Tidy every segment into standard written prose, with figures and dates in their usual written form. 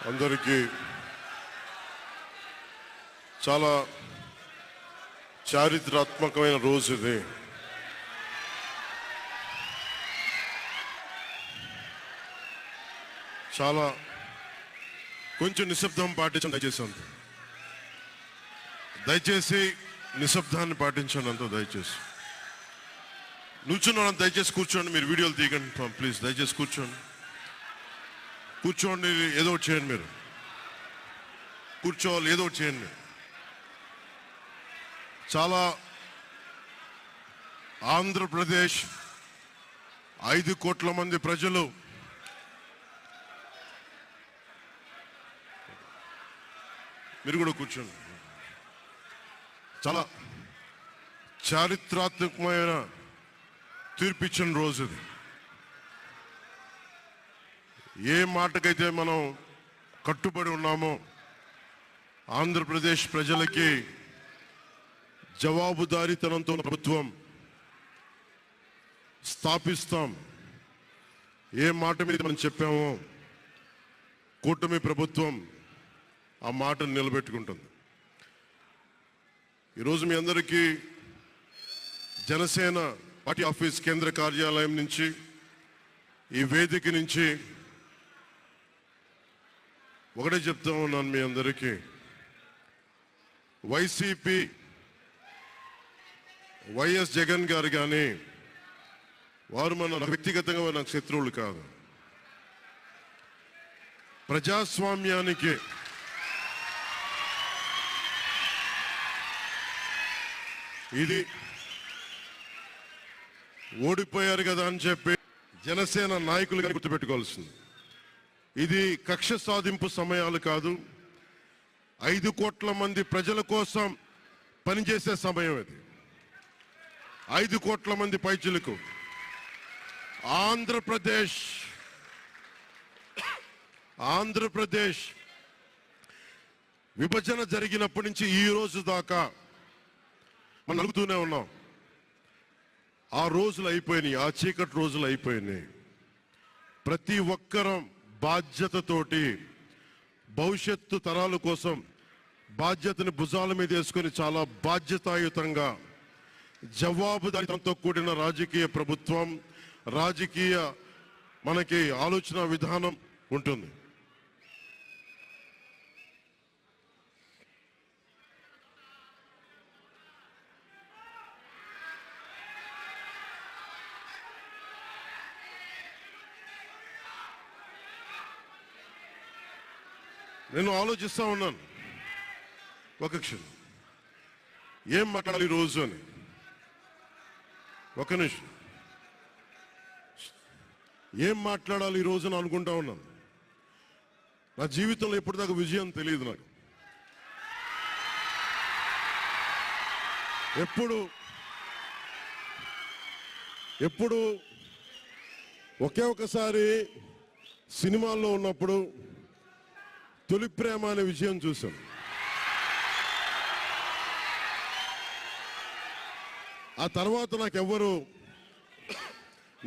అందరికీ చాలా చారిత్రాత్మకమైన రోజు ఇది. చాలా కొంచెం నిశ్శబ్దం పాటించండి దయచేసి నిశ్శబ్దాన్ని పాటించండి అంతా దయచేసి. నుంచున్న దయచేసి కూర్చోండి, మీరు వీడియోలు తీయకండి ప్లీజ్. దయచేసి కూర్చోండి, ఏదో ఒకటి చేయండి, మీరు కూర్చోవాలి, ఏదో ఒకటి చేయండి. చాలా ఆంధ్రప్రదేశ్ 5 కోట్ల మంది ప్రజలు మీరు కూడా కూర్చోండి. చాలా చారిత్రాత్మకమైన తీర్పిచ్చిన రోజు ఇది. ఏ మాటకైతే మనం కట్టుబడి ఉన్నామో ఆంధ్రప్రదేశ్ ప్రజలకి జవాబుదారీతనంతో ప్రభుత్వం స్థాపిస్తాం, ఏ మాట మీద మనం చెప్పామో కూటమి ప్రభుత్వం ఆ మాటను నిలబెట్టుకుంటుంది. ఈరోజు మీ అందరికీ జనసేన పార్టీ ఆఫీస్ కేంద్ర కార్యాలయం నుంచి, ఈ వేదిక నుంచి ఒకటే చెప్తా ఉన్నాను మీ అందరికీ, వైసీపీ వైఎస్ జగన్ గారు కానీ వారు మన వ్యక్తిగతంగా నాకు శత్రువులు కాదు. ప్రజాస్వామ్యానికి ఇది ఓడిపోయారు కదా అని చెప్పి జనసేన నాయకులుగా గుర్తుపెట్టుకోవాల్సింది. ఇది కక్ష సాధింపు సమయాలు కాదు, 5 కోట్ల మంది ప్రజల కోసం పనిచేసే సమయం ఇది. 5 కోట్ల మంది పైచులకు ఆంధ్రప్రదేశ్ విభజన జరిగినప్పటి నుంచి ఈ రోజు దాకా మనం నలుగుతూనే ఉన్నాం. ఆ రోజులు అయిపోయినాయి, ఆ చీకటి రోజులు అయిపోయినాయి. ప్రతి ఒక్కరం బాధ్యతతోటి భవిష్యత్తు తరాల కోసం బాధ్యతని భుజాల మీద వేసుకొని చాలా బాధ్యతాయుతంగా జవాబుదారీతనంతో కూడిన రాజకీయ ప్రభుత్వం, రాజకీయ మనకి ఆలోచన విధానం ఉంటుంది. నేను ఆలోచిస్తా ఉన్నాను, ఒక క్షణం ఏం మాట్లాడాలి ఈ రోజు అని. ఒక నిమిషం, ఏం మాట్లాడాలి ఈ రోజు అని అనుకుంటా ఉన్నాను. నా జీవితంలో ఎప్పటిదాకా విజయం తెలియదు నాకు. ఎప్పుడు ఒకే ఒకసారి సినిమాల్లో ఉన్నప్పుడు తొలి ప్రేమ అనే విషయం చూసాం. ఆ తర్వాత నాకెవ్వరు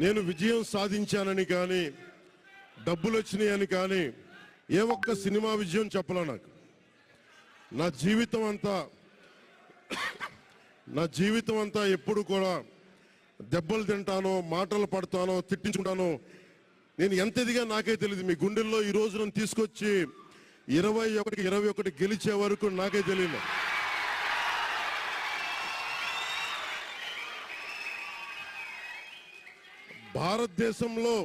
నేను విజయం సాధించానని కానీ డబ్బులు వచ్చినాయని కానీ ఏ ఒక్క సినిమా విజయం చెప్పలే నాకు. నా జీవితం అంతా ఎప్పుడు కూడా దెబ్బలు తింటానో, మాటలు పడతానో, తిట్టించుకుంటానో. నేను ఎంత ఎదిగా నాకే తెలియదు. మీ గుండెల్లో ఈ రోజు నన్ను తీసుకొచ్చి 21 గెలిచే వరకు నాకే తెలియదు. భారతదేశంలో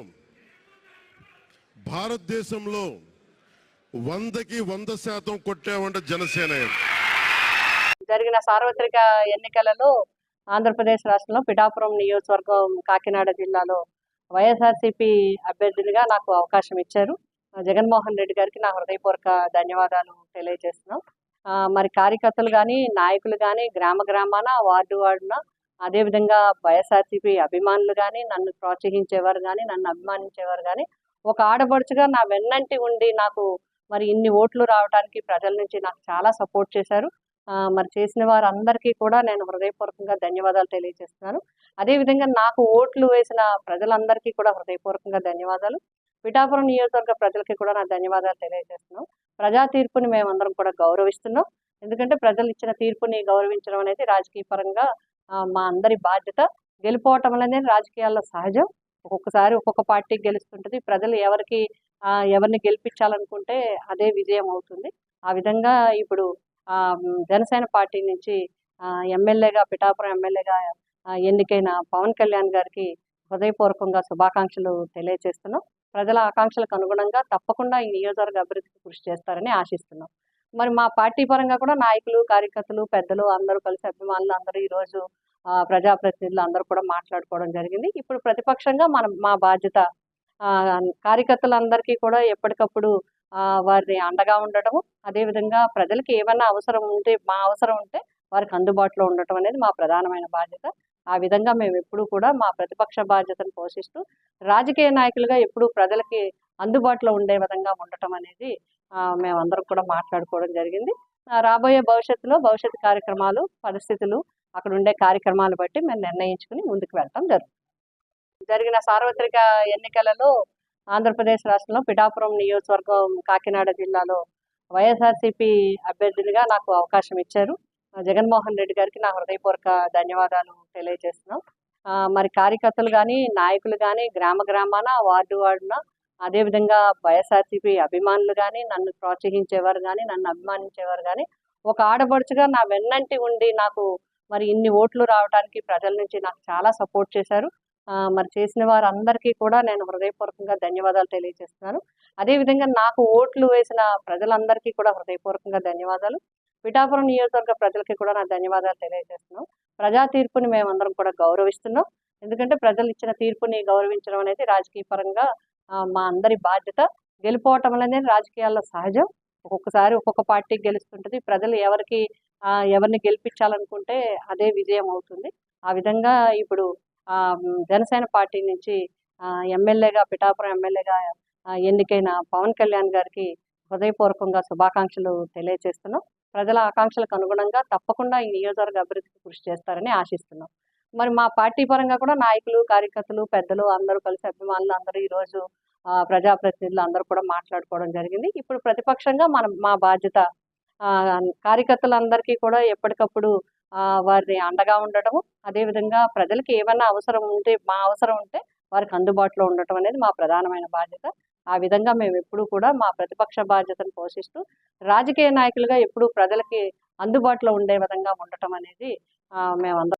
100కి 100% కొట్టామంటే జనసేన. జరిగిన సార్వత్రిక ఎన్నికలలో ఆంధ్రప్రదేశ్ రాష్ట్రంలో పిఠాపురం నియోజకవర్గం కాకినాడ జిల్లాలో వైఎస్ఆర్సీపీ అభ్యర్థులుగా నాకు అవకాశం ఇచ్చారు. జగన్మోహన్ రెడ్డి గారికి నా హృదయపూర్వక ధన్యవాదాలు తెలియజేస్తున్నాం. మరి కార్యకర్తలు కానీ, నాయకులు కానీ, గ్రామాన, వార్డున, అదేవిధంగా వైఎస్ఆర్సీపీ అభిమానులు కానీ, నన్ను ప్రోత్సహించేవారు కానీ, నన్ను అభిమానించేవారు కానీ, ఒక ఆడపడుచుగా నా వెన్నంటి ఉండి నాకు మరి ఇన్ని ఓట్లు రావడానికి ప్రజల నుంచి నాకు చాలా సపోర్ట్ చేశారు. మరి చేసిన వారందరికీ కూడా నేను హృదయపూర్వకంగా ధన్యవాదాలు తెలియజేస్తున్నాను. అదేవిధంగా నాకు ఓట్లు వేసిన ప్రజలందరికీ కూడా హృదయపూర్వకంగా ధన్యవాదాలు. పిఠాపురం నియోజకవర్గ ప్రజలకి కూడా నా ధన్యవాదాలు తెలియజేస్తున్నాం. ప్రజా తీర్పుని మేమందరం కూడా గౌరవిస్తున్నాం. ఎందుకంటే ప్రజలు ఇచ్చిన తీర్పుని గౌరవించడం అనేది రాజకీయ పరంగా మా అందరి బాధ్యత. గెలుపోవటం అనేది రాజకీయాల్లో సహజం. ఒక్కొక్కసారి ఒక్కొక్క పార్టీ గెలుస్తుంటది. ప్రజలు ఎవరిని గెలిపించాలనుకుంటే అదే విజయం అవుతుంది. ఆ విధంగా ఇప్పుడు జనసేన పార్టీ నుంచి పిఠాపురం ఎమ్మెల్యేగా ఎన్నికైన పవన్ కళ్యాణ్ గారికి హృదయపూర్వకంగా శుభాకాంక్షలు తెలియజేస్తున్నాం. ప్రజల ఆకాంక్షలకు అనుగుణంగా తప్పకుండా ఈ నియోజకవర్గ అభివృద్ధికి కృషి చేస్తారని ఆశిస్తున్నాం. మరి మా పార్టీ పరంగా కూడా నాయకులు, కార్యకర్తలు, పెద్దలు అందరూ కలిసి అభిమానులు అందరూ ఈరోజు ప్రజాప్రతినిధులు అందరూ కూడా మాట్లాడుకోవడం జరిగింది. ఇప్పుడు ప్రతిపక్షంగా మా బాధ్యత కార్యకర్తలందరికీ కూడా ఎప్పటికప్పుడు వారిని అండగా ఉండటము, అదేవిధంగా ప్రజలకి ఏమన్నా అవసరం ఉంటే మా అవసరం ఉంటే వారికి అందుబాటులో ఉండటం అనేది మా ప్రధానమైన బాధ్యత. ఆ విధంగా మేము ఎప్పుడూ కూడా మా ప్రతిపక్ష బాధ్యతను పోషిస్తూ రాజకీయ నాయకులుగా ఎప్పుడూ ప్రజలకి అందుబాటులో ఉండే విధంగా ఉండటం అనేది మేమందరం కూడా మాట్లాడుకోవడం జరిగింది. రాబోయే భవిష్యత్తు కార్యక్రమాలు, పరిస్థితులు, అక్కడ ఉండే కార్యక్రమాలు బట్టి మేము నిర్ణయించుకుని ముందుకు వెళ్తాం జరుగుతుంది. జరిగిన సార్వత్రిక ఎన్నికలలో ఆంధ్రప్రదేశ్ రాష్ట్రంలో పిఠాపురం నియోజకవర్గం కాకినాడ జిల్లాలో వైఎస్ఆర్సీపీ అభ్యర్థులుగా నాకు అవకాశం ఇచ్చారు. జగన్మోహన్ రెడ్డి గారికి నా హృదయపూర్వక ధన్యవాదాలు తెలియజేస్తున్నాం. మరి కార్యకర్తలు కానీ, నాయకులు కానీ, గ్రామాన, వార్డున, అదేవిధంగా వైఎస్ఆర్సీపీ అభిమానులు కానీ, నన్ను ప్రోత్సహించేవారు కానీ, నన్ను అభిమానించేవారు కానీ, ఒక ఆడపడుచుగా నా వెన్నంటి ఉండి నాకు మరి ఇన్ని ఓట్లు రావడానికి ప్రజల నుంచి నాకు చాలా సపోర్ట్ చేశారు. మరి చేసిన వారందరికీ కూడా నేను హృదయపూర్వకంగా ధన్యవాదాలు తెలియజేస్తున్నాను. అదేవిధంగా నాకు ఓట్లు వేసిన ప్రజలందరికీ కూడా హృదయపూర్వకంగా ధన్యవాదాలు. పిఠాపురం నియోజకవర్గ ప్రజలకి కూడా నా ధన్యవాదాలు తెలియజేస్తున్నాం. ప్రజా తీర్పుని మేమందరం కూడా గౌరవిస్తున్నాం. ఎందుకంటే ప్రజలు ఇచ్చిన తీర్పుని గౌరవించడం అనేది రాజకీయ పరంగా మా అందరి బాధ్యత. గెలుపోవటం అనేది రాజకీయాల్లో సహజం. ఒక్కొక్కసారి ఒక్కొక్క పార్టీ గెలుస్తుంటది. ప్రజలు ఎవరిని గెలిపించాలనుకుంటే అదే విజయం అవుతుంది. ఆ విధంగా ఇప్పుడు జనసేన పార్టీ నుంచి పిఠాపురం ఎమ్మెల్యేగా ఎన్నికైన పవన్ కళ్యాణ్ గారికి హృదయపూర్వకంగా శుభాకాంక్షలు తెలియజేస్తున్నాం. ప్రజల ఆకాంక్షలకు అనుగుణంగా తప్పకుండా ఈ నియోజకవర్గ అభివృద్ధికి కృషి చేస్తారని ఆశిస్తున్నాం. మరి మా పార్టీ పరంగా కూడా నాయకులు, కార్యకర్తలు, పెద్దలు అందరూ కలిసి అభిమానులు అందరూ ఈరోజు ప్రజాప్రతినిధులు అందరూ కూడా మాట్లాడుకోవడం జరిగింది. ఇప్పుడు ప్రతిపక్షంగా మా బాధ్యత కార్యకర్తలందరికీ కూడా ఎప్పటికప్పుడు వారిని అండగా ఉండటము, అదేవిధంగా ప్రజలకి ఏమన్నా అవసరం ఉంటే మా అవసరం ఉంటే వారికి అందుబాటులో ఉండటం అనేది మా ప్రధానమైన బాధ్యత. ఆ విధంగా మేము ఎప్పుడూ కూడా మా ప్రతిపక్ష బాధ్యతను పోషిస్తూ రాజకీయ నాయకులుగా ఎప్పుడూ ప్రజలకి అందుబాటులో ఉండే విధంగా ఉండటం అనేది మేమందరం